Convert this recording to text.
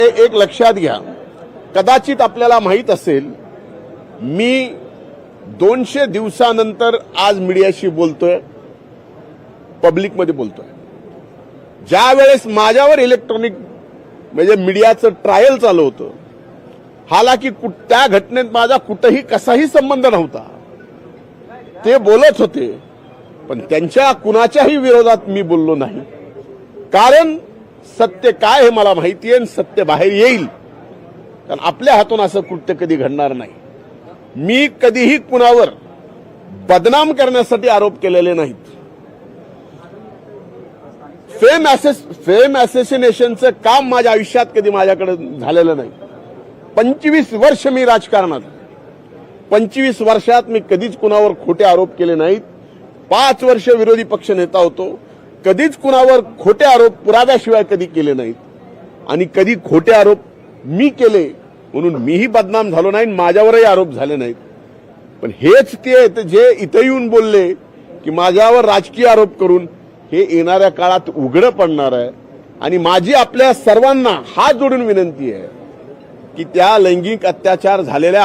एक लक्षात घ्या, कदाचित आपल्याला माहित असेल, मी 200 दिवसानंतर आज मीडियाशी बोलतोय, पब्लिकमध्ये बोलतोय. ज्या वेळेस माझ्यावर इलेक्ट्रॉनिक म्हणजे मीडियाचं ट्रायल चालू होतं, हालाकी त्या घटनेत माझा कुठेही कसाही संबंध नव्हता, ते बोलत होते, पण त्यांच्या कुणाच्याही विरोधात मी बोललो नाही. कारण सत्य काय हे मला माहिती आहे, सत्य बाहेर येईल. कारण आपल्या हातून असं कृत्य कधी घडणार नाही. मी कधीही कुणावर बदनाम करण्यासाठी आरोप केलेले नाहीत. फेम असोसिएशनचं काम माझ्या आयुष्यात कधी माझ्याकडे झालेलं नाही. 25 वर्ष मी राजकारणात, 25 वर्षात मी कधीच कुणावर खोटे आरोप केले नाहीत. 5 वर्ष विरोधी पक्ष नेता होतो, कधीच कुणावर खोटे आरोप पुराव्याशिवाय कधी केले नाहीत. आणि कधी खोटे आरोप मी केले म्हणून मीही बदनाम झालो नाही, माझ्यावरही आरोप झाले नाहीत. पण हेच ते जे इथं येऊन बोलले की माझ्यावर राजकीय आरोप करून, हे येणाऱ्या काळात उघडं पडणार आहे. आणि माझी आपल्या सर्वांना हात जोडून विनंती आहे की त्या लैंगिक अत्याचार झालेल्या